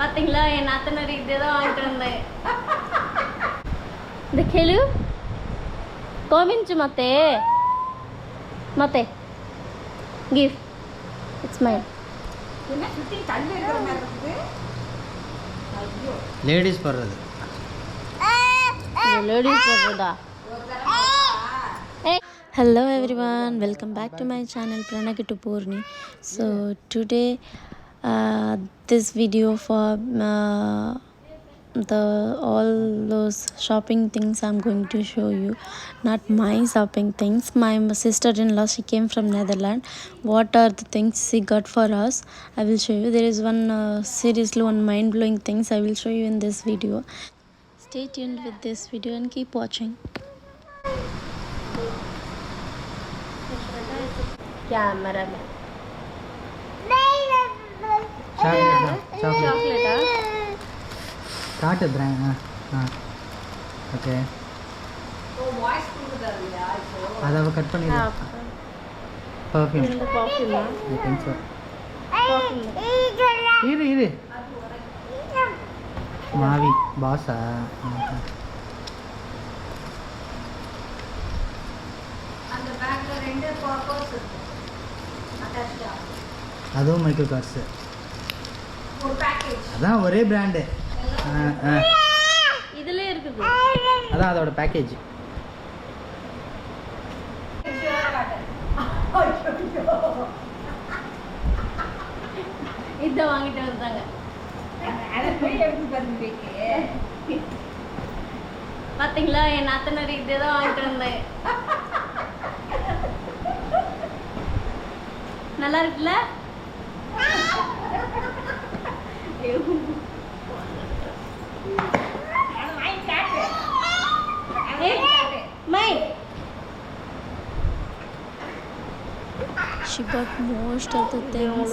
பாத்தீங்களா என் நாத்தனார் இதேதான் வாங்கிட்டு வந்தேன். இந்த கேளு கோவிஞ்சு மத்தே மத்தே கிவ் இட்ஸ் மைன். லேடிஸ் போடுறது. லேடிஸ் போடுறதா? Hello everyone, welcome back to my channel Pranakittu Purni. So today this video for all those shopping things I'm going to show you. Not my shopping things, my sister-in-law, she came from Netherlands. What are the things she got for us, I will show you. There is one seriously one mind-blowing things I will show you in this video. Stay tuned with this video and keep watching. Camera में chocolate काट brand. Okay अदा cut பண்ணி perfume இந்த perfume I think so इரு மாவி பாஸா அந்த பேக்ல ரெண்டு purpose அட்டாச்டா அதுவும் Michael cars ஒரு பேக்கேஜ் அதான் ஒரே பிராண்ட் இதுல இருக்குது. அதான் அதோட பேக்கேஜ். இத வாங்கிட்டு வந்தாங்க. அத போய் எப்படி பண்ணுவீங்க? பாத்தீங்களா என் நாத்தனார் இதேதான் வாங்கிட்டு வந்தேன். நல்லா இருக்குல்ல? She got most of the things,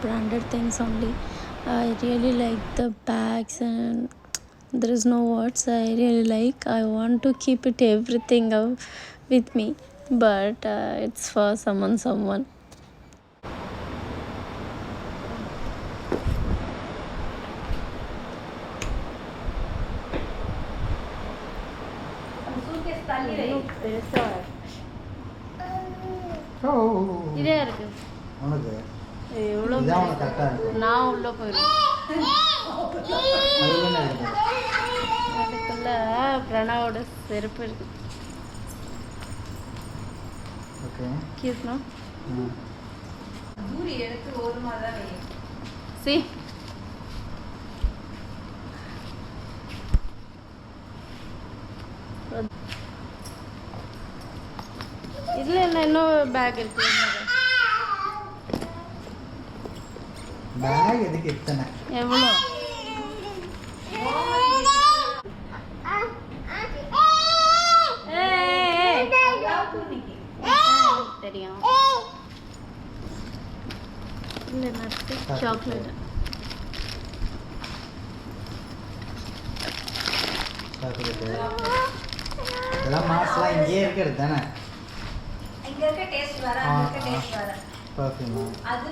branded things only. I really like the bags and there is no words. I really like. I want to keep it everything with me, but it's for someone. இதே இருக்கு உனக்கு எவ்வளோ இதான் உனக்கு கரெக்டாக இருக்கும். நான் உள்ள போயிடுவேன். அதுல என்ன இருக்குது? அதுக்குள்ள பிரணவோட செருப்பு இருக்கு. ஓகே கியூட்னா தூரி எடுத்து ஓரமா தான் வை. சி இதுல என்ன இன்னும் பேக் இருக்கு. பேக் எதுக்கு இத்தனை? எவ்வளோ? தெரியும். இல்ல நட்டு சாக்லேட். இதெல்லாம் மாஸ்லாம் இங்கேயே இருக்கிறது தானே? இங்க இருக்க டேஸ்ட் வர அங்க இருக்க டேஸ்ட் வர பர்ஃப்யூமா? அது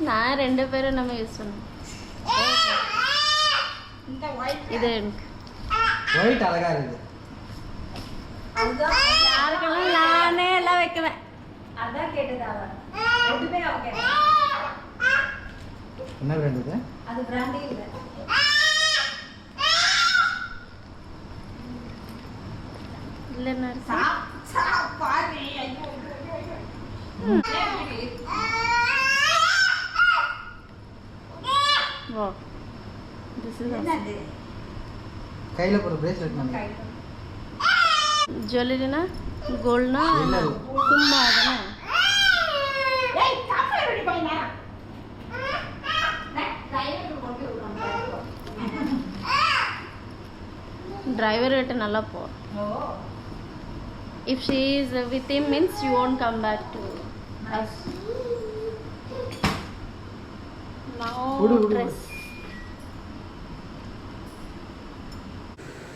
நான் ரெண்டு பேரும் நம்ம யூஸ் பண்ணுவோம். இந்த ஒயிட் இது ஒயிட் அழகா இருக்குது. அதுதான் யாருக்கெல்லாம் நானே எல்லாம் வைக்குவேன். அதான் கேட்டது அவ. எதுமே அவ கேட்டா. என்ன பிராண்ட் இது? அது பிராண்டே இல்ல. இல்ல நர்ஸ் பாரு ஐயோ. வா திஸ் இஸ் என்னது? கையில போற பிரேஸ்லெட் நம்ம. ஜுவல்லரினா கோல்ட்னா இல்ல சும்மா தானே. ஏய் காஃபி ரெடி பண்ணா. டைவர் கொண்டு விடுறாங்க. டிரைவர் கிட்ட நல்லா போ. ஓ If she is with him means you won't come back to us. Now Udu. dress.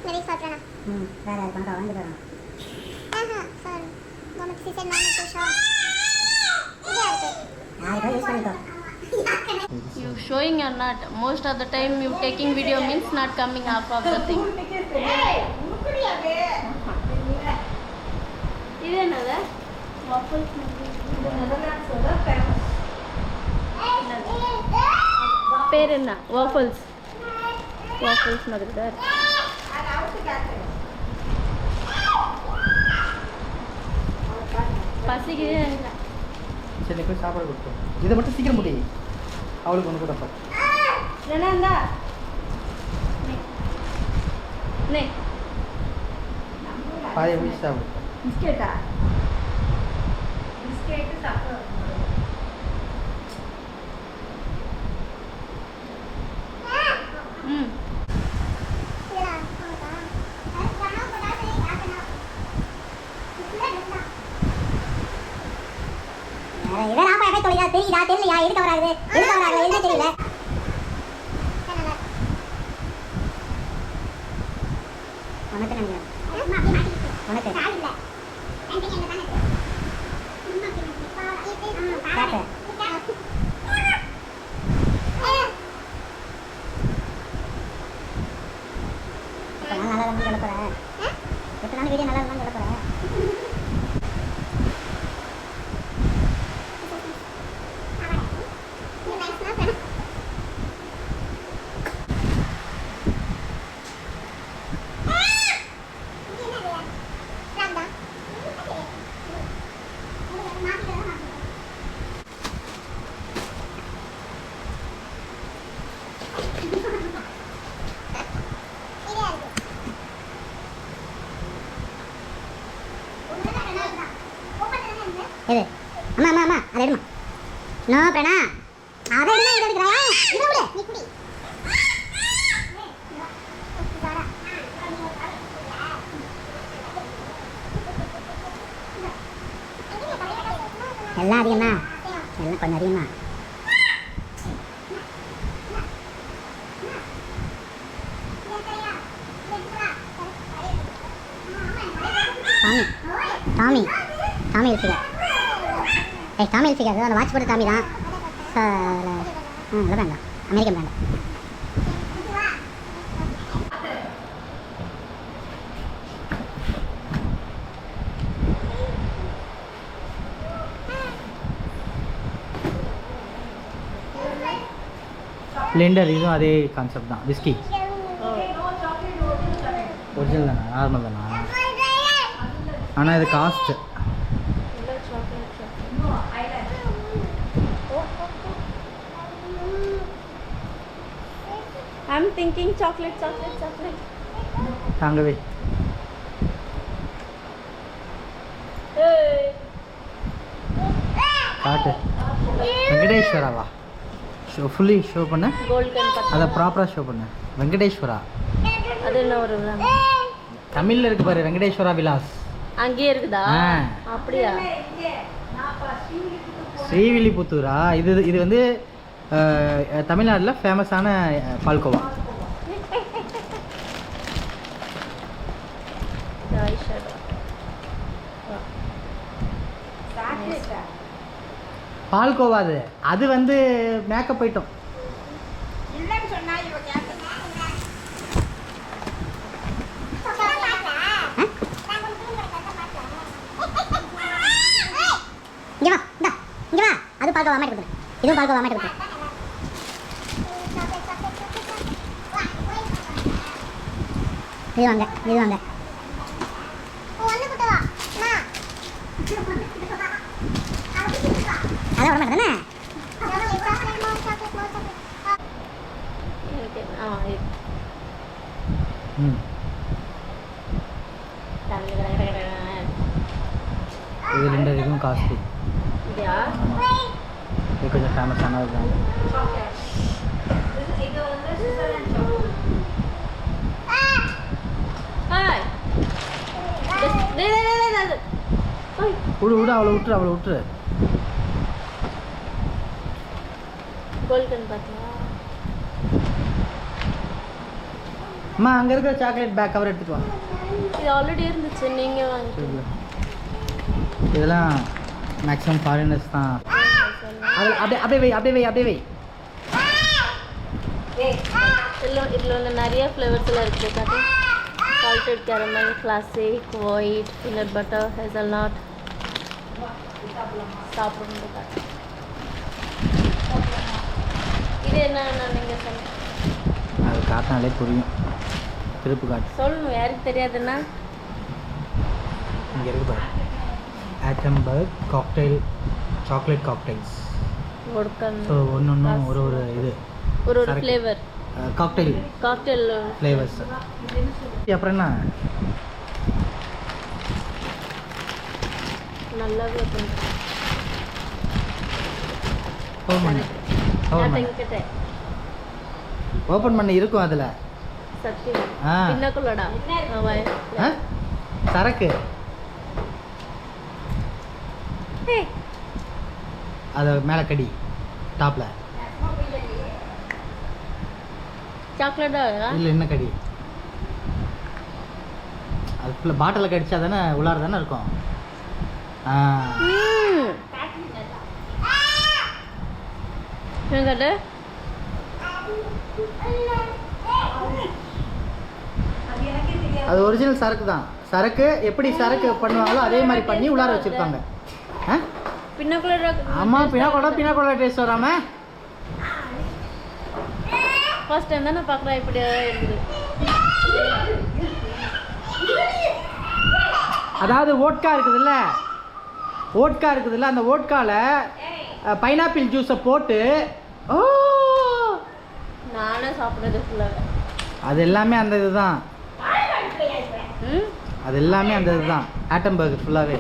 मेरी साथना வேற பண்றா வந்து பாருங்க. सर मम्मी से नाम तो शॉप इधर पे You showing or not? Most of the time you taking video means not coming half of the thing. இது என்னது? Waffles பேர் என்ன? Waffles. Waffles மாதிரி தான் இருக்கு. பசிக்குது. சரி போய் சாப்பாடு கொடுத்தோம். இதை மட்டும் சீக்கிரம் முடி. அவளுக்கு ஒன்று கூடப்பா. என்னண்டா? நே. பாயை முடிச்சு சாப்பிடு. பிஸ்கெட்டா? பிஸ்கெட்டு சாப்பிடு. ம். இதெல்லாம் போய் தொழிலா தெரியுதா தெரியலையா எதுக்கு வராது என்ன தெரியல உனக்கு நினைக்கிறேன் உனக்கு காட்டு நல்லா தான் சொல்ல போறேன் எத்தனை நாள் வீடியோ நல்லா தான் சொல்ல போறேன் எது அம்மா அம்மா அம்மா அதை எடுமா நோ பிரணா அதை எடுமா இதை எடுக்கிறா இதை விடு நீ குடி எல்லாம் அதிகமா எல்லாம் கொஞ்சம் அதிகமா டாமி டாமி எல்ஃபிகர் டாமி எல்ஃபிகர் அந்த வாட்ச் போட்டு டாமி தான் நல்ல பிராண்டா அமெரிக்கன் பிராண்டா பிளெண்டர் இதுவும் அதே கான்செப்ட் தான் விஸ்கி ஒரிஜினல் தானே நார்மல் தானா ஆனால் இது காஸ்ட்டு I'm thinking chocolate. தாங்கவே காட்டு வெங்கடேஸ்வராவா ஃபுல்லி ஷோ பண்ண கோல்ட் கன் அதை ப்ராப்பராக ஷோ பண்ண வெங்கடேஸ்வரா அது என்ன ஒரு தமிழில் இருக்கு பாரு வெங்கடேஸ்வரா விலாஸ் அங்கேயே இருக்குதா? அப்படியா? ஸ்ரீவில்லிபுத்தூரா இது இது வந்து தமிழ்நாட்டில் ஃபேமஸான பால்கோவா. பால்கோவா அது அது வந்து மேக்கப் ஐட்டம். இல்லைன்னு சொன்னா இவ கேட்க இங்கே வா இங்கே வா அது பால்கோவா மாதிரி கொடுத்துரு இதுவும் பால்கோவா மாதிரி கொடுத்துரு இது வாங்க அதான் விட மாட்டேதானே இது ரெண்டு இதுவும் காஸ்ட்லி. இது கொஞ்சம் ஃபேமஸானது தான். இது வந்து சுவிட்சர்லாந்து சாக்லேட். விடு அவளை விட்டுரு. கோல்டன் பாத்தியா? அம்மா அங்கே இருக்கிற சாக்லேட் பேக் கவர் எடுத்துட்டு வா. இது ஆல்ரெடி இருந்துச்சு, நீங்கள் வாங்கிட்டு. இதெல்லாம் மேக்ஸிமம் ஃபாரினர்ஸ் தான் அதில் அப்படியே வை இதில் வந்து நிறைய ஃப்ளேவர்ஸில் இருக்குது காட்டு. Salted caramel, classic, white, peanut butter, hazelnut. சாப்பிடணும் காட்டு. இது என்னன்னா நீங்கள் சொல்லுங்கள். அது காட்டினாலே புரியும். திருப்பு காட்டு சொல்லணும், யாருக்கு தெரியாதுன்னா. இங்கே இருக்கு பாரு. Atomberg cocktail, chocolate cocktails. So ஒன்று ஒரு இது ஒரு ஃப்ளேவர் காக்டெயில் ஃப்ளேவர்ஸ். அப்புறம் என்ன நல்லாவே ஓப்பன் பண்ண இருக்கும் அதில். சத்தியம் ஆ பின்னக்குள்ளடா சரக்கு அது மேலே கடி டாப்பில் சாக்லேட்டா இல்லை என்ன கடி அதுக்குள்ள பாட்டில் கடிச்சா தானே உள்ளார தானே இருக்கும். கேட்டு அது ஒரிஜினல் சரக்கு தான். சரக்கு எப்படி சரக்கு பண்ணுவாங்களோ அதே மாதிரி பண்ணி உள்ளார வச்சுருப்பாங்க. பின்னக்குள்ள ஆமாம் பின்னாக்கோட டேஸ்ட் வராமல். ஃபர்ஸ்ட் டைம் தான் நான் பார்க்குறேன் இப்படி இருக்குது. அதாவது ஓட்கா இருக்குதுல்ல, அந்த ஓட்காவில் பைனாப்பிள் ஜூஸை போட்டு நானே சாப்பிட்றது ஃபுல்லாக. அது எல்லாமே அந்த இதுதான். ஆட்டம்பர்க் ஃபுல்லாகவே.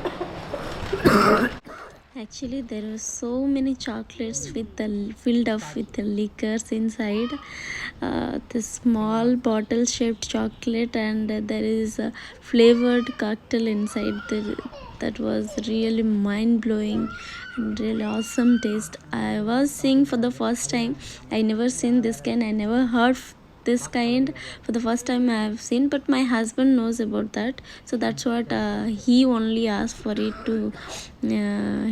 Actually, there were so many chocolates filled up with the liquors inside. The small bottle-shaped chocolate, and there is a flavored cocktail inside. That was really mind-blowing and really awesome taste. I was seeing for the first time. I never seen this kind. I never heard this kind. For the first time I have seen, but my husband knows about that, so that's what he only asked for it to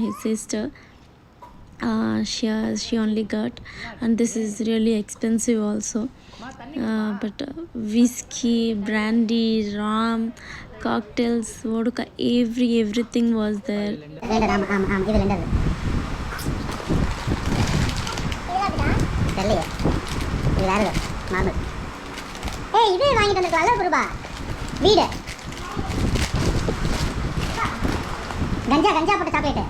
his sister. She only got, and this is really expensive also. But whiskey, brandy, rum, cocktails, vodka, everything was there. இது வாங்கிட்டு வந்துருக்கலாம் ரூபா வீடு கஞ்சா போட்ட chocolate.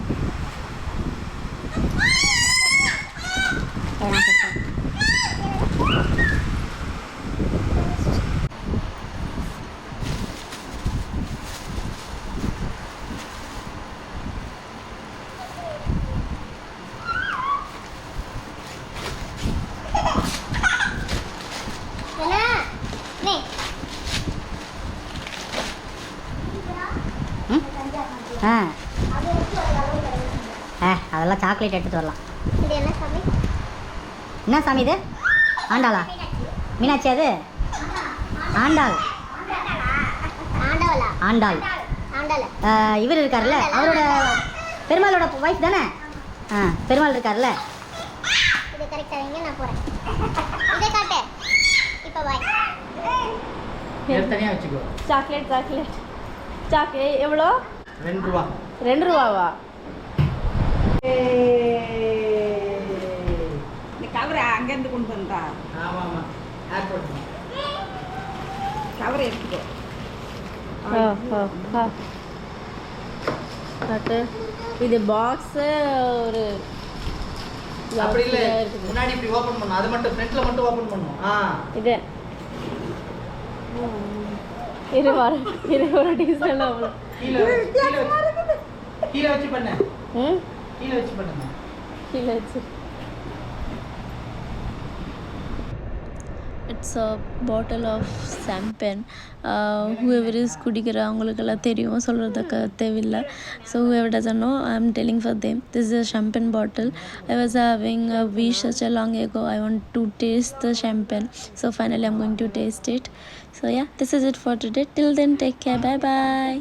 அதெல்லாம் chocolate எடுத்துகிட்டு வரலாம். இது என்ன சாமி? என்ன சாமி இது? ஆண்டாளா? மீனாட்சி அது? ஆண்டாள். இவர் இருக்கார்ல, அவரோட பெருமாளோட வைஃப் தானே? பெருமாள் இருக்கார்ல. இது கரெக்டாக வைங்க, நான் போகிறேன். இதே காட்டு. இப்போ வாய் தனியாக வச்சுக்கோ. சாக்லேட் எவ்வளோ? 2 ரூபா. 2 ரூபாவா? இந்த கவரை அங்கேருந்து கொண்டு வந்தா? ஆமாம் ஏர்போர்ட் கவரை எடுத்துக்கோ. இது பாக்ஸு ஒரு அப்படி இல்லை, முன்னாடி இப்படி ஓப்பன் பண்ணும். அது மட்டும் ஃப்ரண்ட்ல மட்டும் ஓப்பன் பண்ணும். இது ஒரு டீசல் அவ்வளோ. கீழே வச்சு பண்ண. கீழே வச்சு It's a bottle of champagne. Whoever is குடிக்கிற அவங்களுக்கெல்லாம் தெரியும், சொல்கிறதுக்கு தேவையில்லை. So whoever doesn't know, I'm telling for them. This is a champagne bottle. I was having a wish such a long ago. I want to taste the champagne. So finally I'm going to taste it. So yeah, this is it for today. Till then, take care. Bye bye.